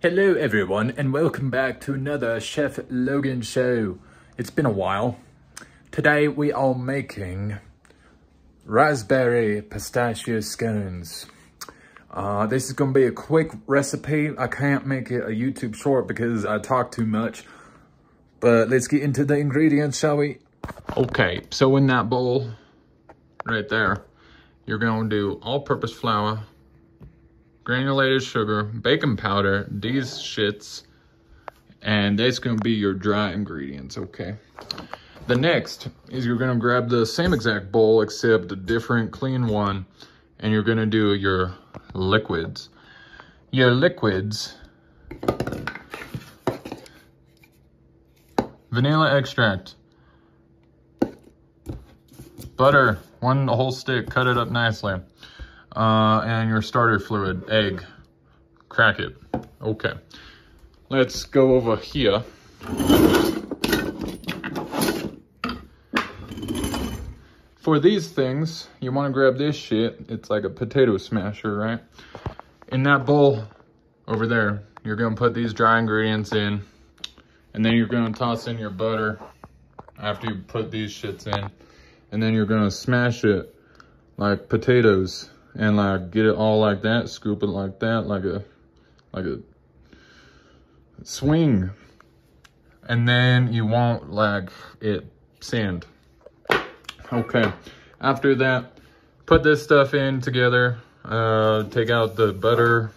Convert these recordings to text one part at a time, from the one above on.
Hello everyone and welcome back to another Chef Logan show. It's been a while. Today we are making raspberry pistachio scones. This is gonna be a quick recipe. I can't make it a YouTube short because I talk too much. But let's get into the ingredients, shall we? Okay, so in that bowl right there, you're gonna do all-purpose flour, granulated sugar, baking powder, these shits, and that's gonna be your dry ingredients, okay? The next is you're gonna grab the same exact bowl except a different clean one, and you're gonna do your liquids. Your liquids, vanilla extract, butter, one whole stick, cut it up nicely. And your starter fluid, egg, crack it. Okay, let's go over here. For these things, you want to grab this shit. It's like a potato smasher, right? In that bowl over there, you're gonna put these dry ingredients in, and then you're gonna toss in your butter after you put these shits in, and then you're gonna smash it like potatoes. And like get it all like that, scoop it like that, like a swing. And then you want like it sand. Okay, after that, put this stuff in together, take out the butter,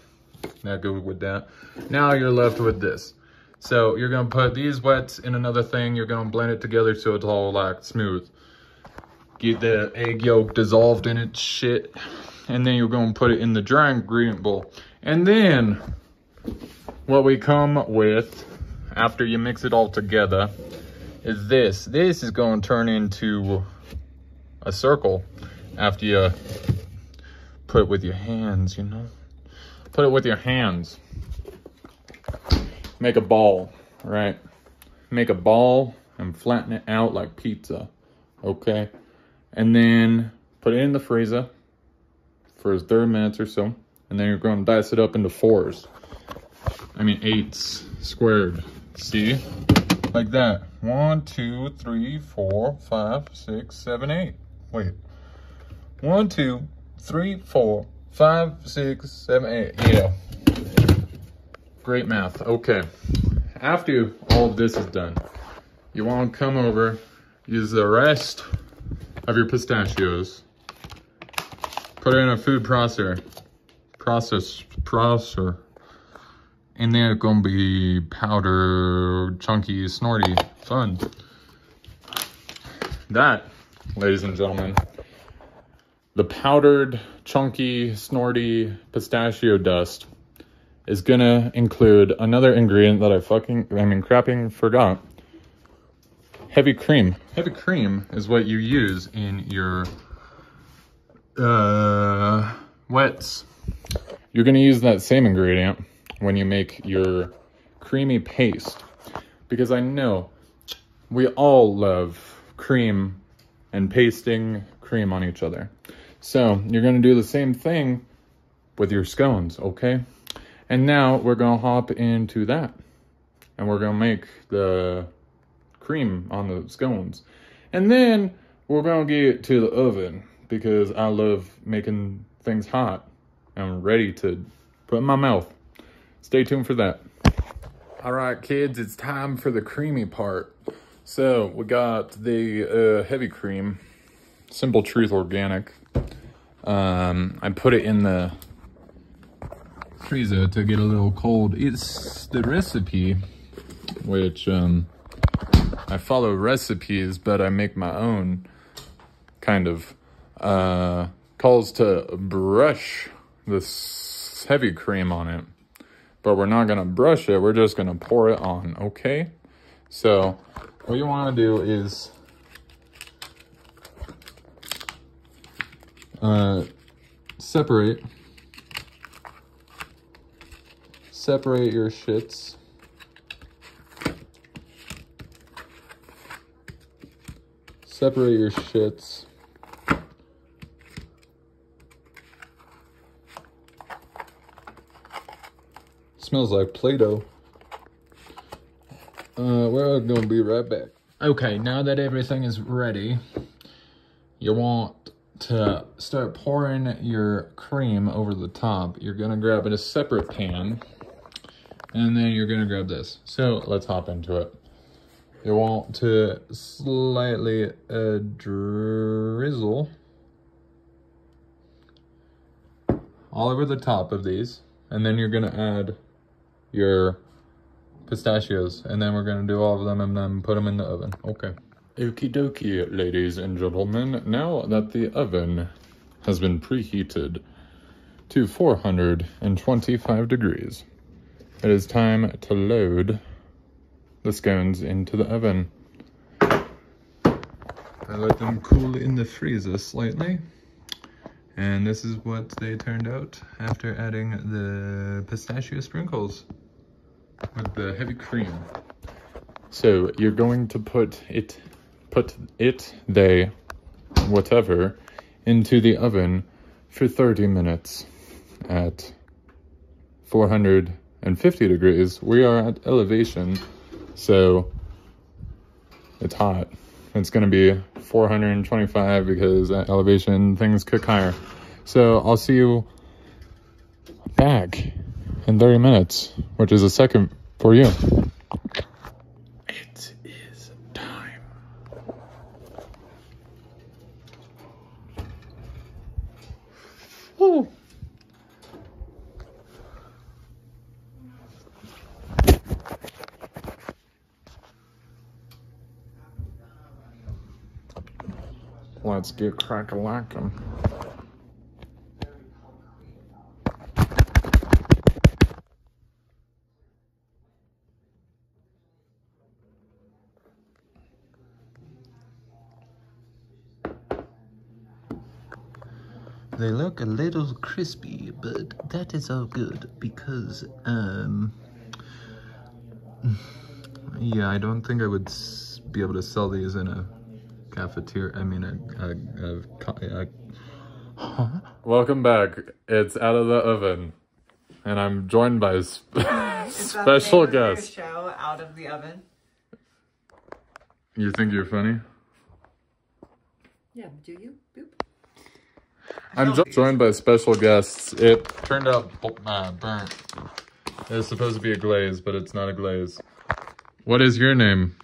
not good with that. Now you're left with this. So you're gonna put these wets in another thing, you're gonna blend it together so it's all like smooth. Get the egg yolk dissolved in it, shit. And then you're going to put it in the dry ingredient bowl. And then what we come with after you mix it all together is this. This is going to turn into a circle after you put it with your hands, you know? Put it with your hands. Make a ball, right? Make a ball and flatten it out like pizza, okay? And then put it in the freezer for 30 minutes or so, and then you're going to dice it up into 4s. I mean 8s squared. See? Like that. 1, 2, 3, 4, 5, 6, 7, 8. Wait. 1, 2, 3, 4, 5, 6, 7, 8. Yeah. Great math. Okay. After all of this is done, you want to come over, use the rest of your pistachios, put it in a food processor, and then it's gonna be powder, chunky, snorty, fun. That, ladies and gentlemen, the powdered, chunky, snorty pistachio dust is gonna include another ingredient that I crapping forgot. Heavy cream. Heavy cream is what you use in your wets. You're gonna use that same ingredient when you make your creamy paste, because I know we all love cream and pasting cream on each other. So you're gonna do the same thing with your scones, okay? And now we're gonna hop into that, and we're gonna make the cream on the scones, and then we're gonna get to the oven, because I love making things hot and ready to put in my mouth. Stay tuned for that. All right, kids, it's time for the creamy part. So we got the heavy cream, Simple Truth Organic. I put it in the freezer to get a little cold. It's the recipe, which I follow recipes, but I make my own, kind of. Calls to brush this heavy cream on it, but we're not gonna brush it, we're just gonna pour it on, okay? So what you want to do is separate your shits. Separate your shits. Smells like Play-Doh. We're gonna be right back. Okay, now that everything is ready, you want to start pouring your cream over the top. You're gonna grab a separate pan, and then you're gonna grab this. So let's hop into it. You want to slightly drizzle all over the top of these, and then you're gonna add your pistachios, and then we're gonna do all of them and then put them in the oven. Okay. Okie dokie, ladies and gentlemen. Now that the oven has been preheated to 425 degrees, it is time to load the scones into the oven. I let them cool in the freezer slightly. And this is what they turned out after adding the pistachio sprinkles with the heavy cream. So you're going to put whatever, into the oven for 30 minutes at 450 degrees. We are at elevation, so it's hot. It's gonna be 425 because at elevation things cook higher. So I'll see you back in 30 minutes, which is a second for you. It is time. Woo. Let's get crack-a-lackin'. They look a little crispy, but that is all good because, yeah, I don't think I would be able to sell these in a cafeteria. I mean, Welcome back. It's out of the oven, and I'm joined by special guest. Show out of the oven. You think you're funny? Yeah, do you? Boop. I'm joined by special guests. It turned out burnt. It's supposed to be a glaze, but it's not a glaze. What is your name?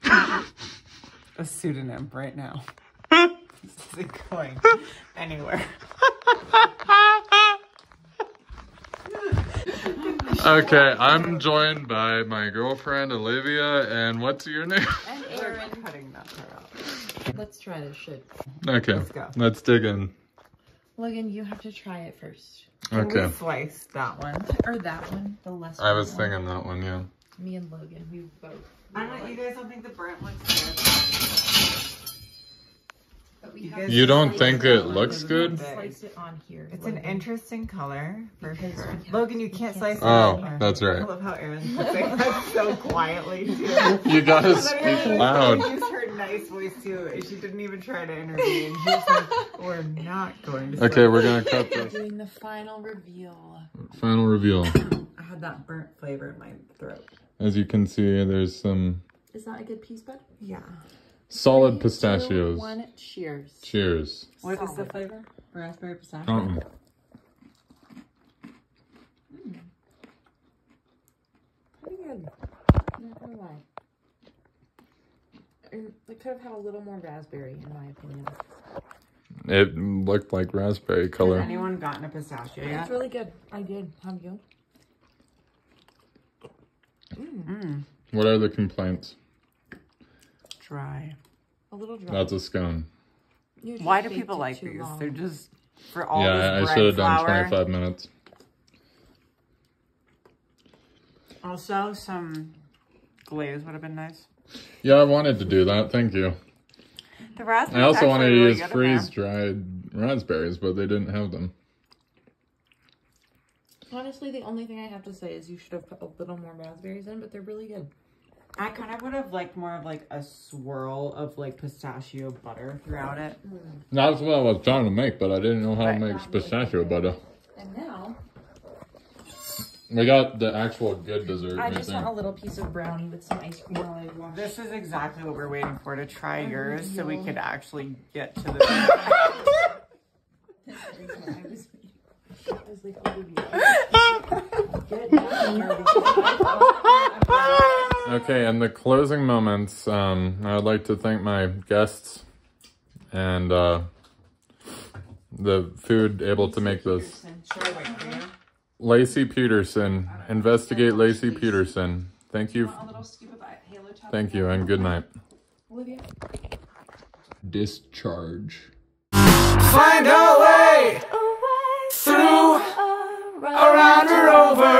A pseudonym right now. This isn't going anywhere. Okay, I'm joined by my girlfriend Olivia, and what's your name? And Aaron. Cutting that part out. Let's try this shit. Okay, let's go. Let's dig in. Logan, you have to try it first. Okay. We slice that one. Or that one, the less I was thinking that one, yeah. Me and Logan, we both. I don't. You guys don't think the burnt looks good? But we have You don't think it looks good? Slice it on here. It's Logan. an interesting color for Because sure. we have- Logan, you can't slice it. Oh, on. that's right. I love how Aaron's saying that so quietly too. You gotta speak loud. She used her nice voice too, and she didn't even try to intervene. She was like, "We're not going to." Okay, we're gonna cut this. Doing the final reveal. Final reveal. I had that burnt flavor in my throat. As you can see, there's some Is that a good piece, bud? Yeah. solid 3, 2, pistachios. 1, cheers. Cheers. What is the flavor? Raspberry pistachio. Pretty good. Not gonna lie. It could have had a little more raspberry, in my opinion. It looked like raspberry Has color. anyone gotten a pistachio yet? It's really good. I did. Have you? What are the complaints? Dry. A little dry. That's a scone. You just Why do baked people it like too these? long. They're just for all Yeah, this I bread should have done flour. 25 minutes. Also, some glaze would have been nice. Yeah, I wanted to do that. Thank you. The raspberries I also wanted to really use good in freeze-dried raspberries, but they didn't have them. Honestly, the only thing I have to say is you should have put a little more raspberries in, but they're really good. there. I kind of would have liked more of like a swirl of like pistachio butter throughout it. That's what I was trying to make, but I didn't know how to make pistachio butter. And now, We got the actual good dessert I right just there. want a little piece of brownie with some ice cream while I wash. This is exactly what we're waiting for, to try yours so we could actually get to the I was like, get down here because Okay, in the closing moments, I would like to thank my guests and the food able to make this. Lacey Peterson, investigate Lacey Peterson. Thank you. Thank you, and good night. Olivia. Discharge. Find a way through, around or over.